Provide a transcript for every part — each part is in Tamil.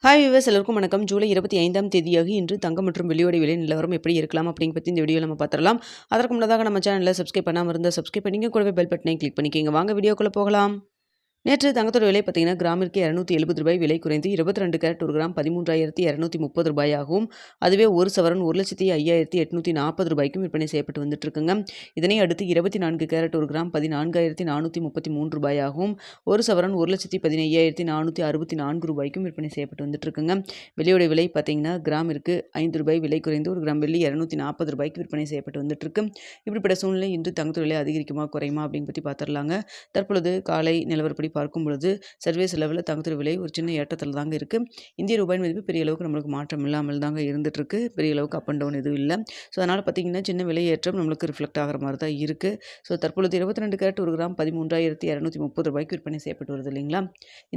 ஹாய் வியூவர்ஸ், எல்லோருக்கும் வணக்கம். ஜூலை 25ஆம் தேதியாக இன்று தங்கம் மற்றும் வெள்ளியோட விலை நிலவரம் எப்படி இருக்கலாம் அப்படிங்க பற்றி இந்த வீடியோவில் நம்ம பார்த்துடலாம். அதற்கு முன்னதாக நம்ம சேனலில் சப்ஸ்கிரைப் பண்ணாமல் இருந்தால் சப்ஸ்கிரைப் பண்ணிங்க, கூடவே பெல் பட்டனை கிளிக் பண்ணிக்கோங்க. வாங்க வீடியோக்குள்ளே போகலாம். நேற்று தங்கத்தோட விலை பார்த்தீங்கன்னா கிராமிற்கு ₹270 விலை குறைந்து 22 கேரட் ஒரு கிராம் ₹13,230 ஆகவும், அதுவே ஒரு சவரன் ₹1,05,840 விற்பனை செய்யப்பட்டு வந்துட்டு இருக்குங்க. இதனை அடுத்து 24 கேரட் ஒரு கிராம் ₹14,433 ஆகவும், ஒரு சவரன் ₹1,15,464 விற்பனை செய்யப்பட்டு வந்துட்டு இருக்குங்க. வெள்ளியோட விலை பார்த்தீங்கன்னா கிராமிற்கு ₹5 விலை குறைந்து ஒரு கிராம் வெள்ளி ₹240 விற்பனை செய்யப்பட்டு வந்துட்டு இருக்கு. இப்படிப்பட்ட சூழ்நிலை இன்று தங்கத்தோட விலை அதிகரிக்குமா குறையுமா அப்படின்னு பற்றி பார்த்துடலாங்க. தற்பொழுது காலை நிலவரப்படி பார்க்கும் பொழுது சர்வீஸ் லெவலில் தங்கத்தோட விலை ஒரு சின்ன ஏற்றத்தில் தாங்க இருக்குது. இந்திய ரூபாயின் மதிப்பு பெரிய அளவுக்கு நம்மளுக்கு மாற்றம் இல்லாமல் தாங்க இருந்துகிட்ருக்கு. பெரிய அளவுக்கு அப் அண்ட் டவுன் எதுவும் இல்லை. ஸோ அதனால் பார்த்திங்கன்னா சின்ன விலை ஏற்றம் நம்மளுக்கு ரிஃப்ளெக்ட் ஆகிற மாதிரி தான் இருக்குது. ஸோ தற்பொழுது 22 கேரட் ஒரு கிராம் ₹13,230 விற்பனை செய்யப்பட்டு வருது இல்லைங்களா.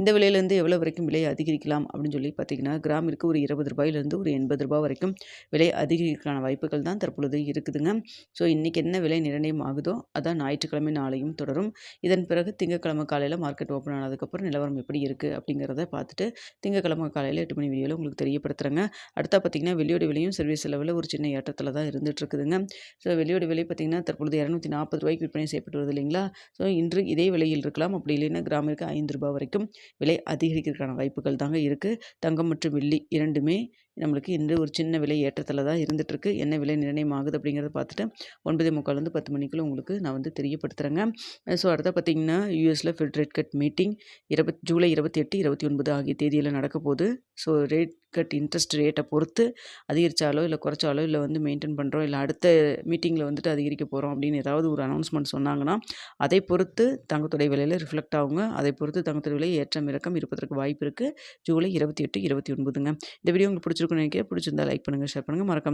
இந்த விலையிலேருந்து எவ்வளோ வரைக்கும் விலை அதிகரிக்கலாம் அப்படின்னு சொல்லி பார்த்திங்கன்னா கிராமிற்கு ஒரு ₹20 ஒரு ₹80 வரைக்கும் விலை அதிகரிக்கான வாய்ப்புகள் தான் தற்பொழுது இருக்குதுங்க. ஸோ இன்றைக்கி என்ன விலை நிர்ணயம் ஆகுதோ அதான் ஞாயிற்றுக்கிழமை நாளையும் தொடரும். இதன் பிறகு திங்கட்கிழமை காலையில் மார்க்கெட் ஓப்பன் ஆனதுக்கப்புறம் நிலவரம் எப்படி இருக்குது அப்படிங்கிறத பார்த்துட்டு திங்கட்கிழமை காலையில் 8 மணி வீடியோவில் உங்களுக்கு தெரியப்படுத்துகிறேங்க. அடுத்தா பார்த்திங்கன்னா வெள்ளியோட விலையும் சர்வீஸ் லெவலில் ஒரு சின்ன ஏற்றத்தில் தான் இருந்துகிட்டு இருக்குதுங்க. ஸோ வெள்ளியோட விலை பார்த்திங்கன்னா தற்பொழுது ₹240 விற்பனை செய்யப்பட்டு வருது இல்லைங்களா. ஸோ இன்று இதே விலையில் இருக்கலாம். அப்படி இல்லைன்னா கிராமிற்கு ₹5 வரைக்கும் விலை அதிகரிக்கிறதுக்கான வாய்ப்புகள் தாங்க இருக்குது. தங்கம் மற்றும் வெள்ளி இரண்டுமே நம்மளுக்கு இன்று ஒரு சின்ன விலை ஏற்றத்தில் தான் இருந்துகிட்ருக்கு. என்ன விலை நிர்ணயம் ஆகுது அப்படிங்கிறத பார்த்துட்டு 9:45 10 மணிக்குள்ள உங்களுக்கு நான் வந்து தெரியப்படுத்துகிறேங்க. ஸோ அடுத்த பார்த்திங்கன்னா யூஎஸில் fed rate cut meeting July 28, 29 ஆகிய தேதியில் நடக்க போகுது. ஸோ ரேட் கட் இன்ட்ரெஸ்ட் ரேட்டை பொறுத்து அதிகரித்தாலோ இல்லை குறைச்சாலோ இல்லை வந்து மெயின்டைன் பண்ணுறோம் இல்லை அடுத்த மீட்டிங்கில் வந்துட்டு அதிகரிக்க போகிறோம் அப்படின்னு ஏதாவது ஒரு அனௌன்ஸ்மெண்ட் சொன்னாங்கன்னா அதை பொறுத்து தங்கத்துடைய விலையில் ரிஃப்ளெக்ட் ஆகுங்க. அதை பொறுத்து தங்கத்துடைய விலை ஏற்றம் இறக்கம் இருப்பதற்கு வாய்ப்பு இருக்குது. ஜூலை 28, 29ங்க. இந்த வீடியோ உங்களுக்கு பிடிச்சிருக்குன்னு நினைக்கிறேன். பிடிச்சிருந்தா லைக் பண்ணுங்கள், ஷேர் பண்ணுங்கள், மறக்காம